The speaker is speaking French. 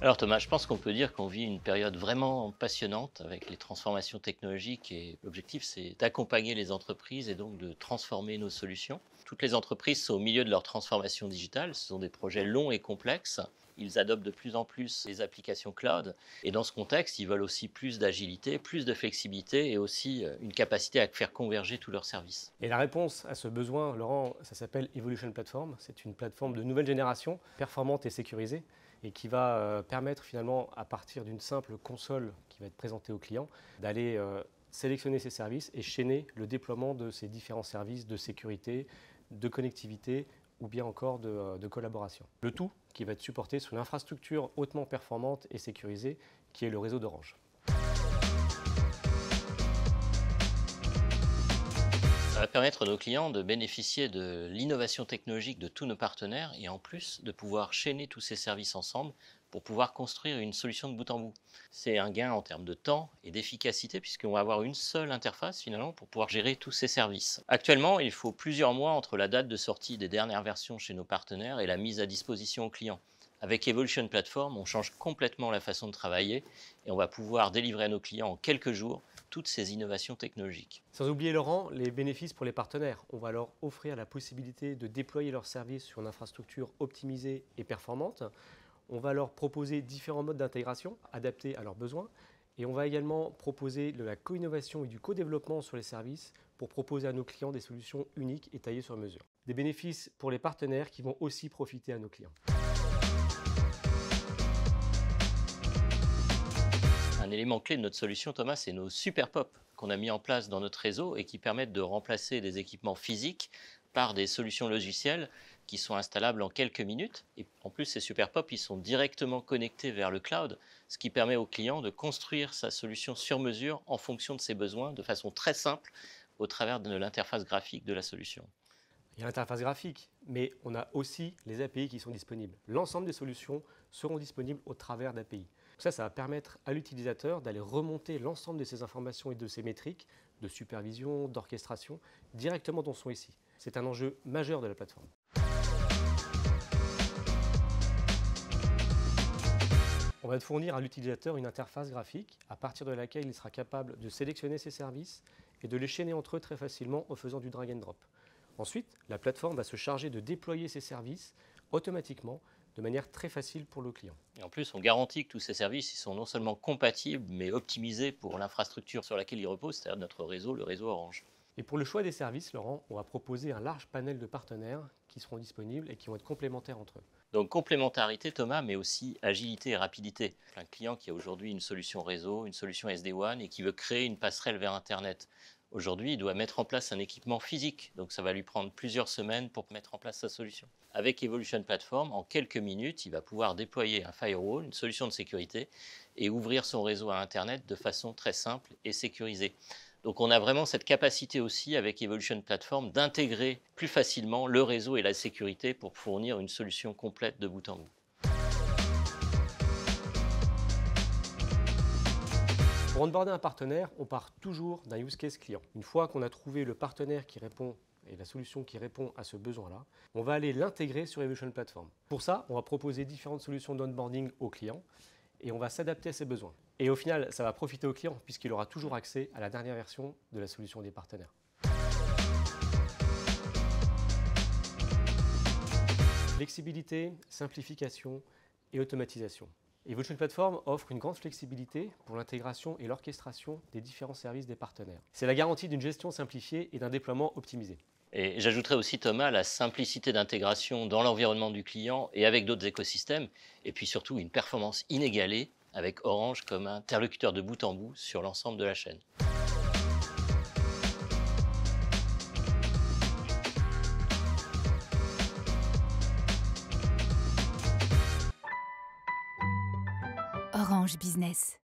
Alors Thomas, je pense qu'on peut dire qu'on vit une période vraiment passionnante avec les transformations technologiques et l'objectif c'est d'accompagner les entreprises et donc de transformer nos solutions. Toutes les entreprises sont au milieu de leur transformation digitale, ce sont des projets longs et complexes. Ils adoptent de plus en plus les applications cloud et dans ce contexte, ils veulent aussi plus d'agilité, plus de flexibilité et aussi une capacité à faire converger tous leurs services. Et la réponse à ce besoin, Laurent, ça s'appelle Evolution Platform. C'est une plateforme de nouvelle génération, performante et sécurisée, et qui va permettre finalement, à partir d'une simple console qui va être présentée au client, d'aller sélectionner ses services et chaîner le déploiement de ces différents services de sécurité, de connectivité ou bien encore de collaboration. Le tout qui va être supporté sur une infrastructure hautement performante et sécurisée qui est le réseau d'Orange. Ça va permettre à nos clients de bénéficier de l'innovation technologique de tous nos partenaires et en plus de pouvoir chaîner tous ces services ensemble pour pouvoir construire une solution de bout en bout. C'est un gain en termes de temps et d'efficacité puisqu'on va avoir une seule interface finalement pour pouvoir gérer tous ces services. Actuellement, il faut plusieurs mois entre la date de sortie des dernières versions chez nos partenaires et la mise à disposition aux clients. Avec Evolution Platform, on change complètement la façon de travailler et on va pouvoir délivrer à nos clients en quelques jours toutes ces innovations technologiques. Sans oublier, Laurent, les bénéfices pour les partenaires. On va leur offrir la possibilité de déployer leurs services sur une infrastructure optimisée et performante. On va leur proposer différents modes d'intégration adaptés à leurs besoins. Et on va également proposer de la co-innovation et du co-développement sur les services pour proposer à nos clients des solutions uniques et taillées sur mesure. Des bénéfices pour les partenaires qui vont aussi profiter à nos clients. Un élément clé de notre solution, Thomas, c'est nos super pop qu'on a mis en place dans notre réseau et qui permettent de remplacer des équipements physiques par des solutions logicielles qui sont installables en quelques minutes. Et en plus, ces super pop, ils sont directement connectés vers le cloud, ce qui permet au client de construire sa solution sur mesure en fonction de ses besoins de façon très simple au travers de l'interface graphique de la solution. Il y a l'interface graphique, mais on a aussi les API qui sont disponibles. L'ensemble des solutions seront disponibles au travers d'API. Ça va permettre à l'utilisateur d'aller remonter l'ensemble de ces informations et de ces métriques de supervision, d'orchestration, directement dans son SI. C'est un enjeu majeur de la plateforme. On va fournir à l'utilisateur une interface graphique à partir de laquelle il sera capable de sélectionner ses services et de les chaîner entre eux très facilement en faisant du drag and drop. Ensuite, la plateforme va se charger de déployer ces services automatiquement de manière très facile pour le client. Et en plus, on garantit que tous ces services ils sont non seulement compatibles, mais optimisés pour l'infrastructure sur laquelle ils reposent, c'est-à-dire notre réseau, le réseau Orange. Et pour le choix des services, Laurent, on va proposer un large panel de partenaires qui seront disponibles et qui vont être complémentaires entre eux. Donc complémentarité Thomas, mais aussi agilité et rapidité. Un client qui a aujourd'hui une solution réseau, une solution SD-WAN et qui veut créer une passerelle vers Internet. Aujourd'hui, il doit mettre en place un équipement physique, donc ça va lui prendre plusieurs semaines pour mettre en place sa solution. Avec Evolution Platform, en quelques minutes, il va pouvoir déployer un firewall, une solution de sécurité, et ouvrir son réseau à Internet de façon très simple et sécurisée. Donc on a vraiment cette capacité aussi avec Evolution Platform d'intégrer plus facilement le réseau et la sécurité pour fournir une solution complète de bout en bout. Pour onboarder un partenaire, on part toujours d'un use case client. Une fois qu'on a trouvé le partenaire qui répond et la solution qui répond à ce besoin-là, on va aller l'intégrer sur Evolution Platform. Pour ça, on va proposer différentes solutions d'onboarding au client et on va s'adapter à ses besoins. Et au final, ça va profiter au client puisqu'il aura toujours accès à la dernière version de la solution des partenaires. Flexibilité, simplification et automatisation. Evolution Platform offre une grande flexibilité pour l'intégration et l'orchestration des différents services des partenaires. C'est la garantie d'une gestion simplifiée et d'un déploiement optimisé. Et j'ajouterais aussi, Thomas, la simplicité d'intégration dans l'environnement du client et avec d'autres écosystèmes, et puis surtout une performance inégalée avec Orange comme interlocuteur de bout en bout sur l'ensemble de la chaîne. Orange Business.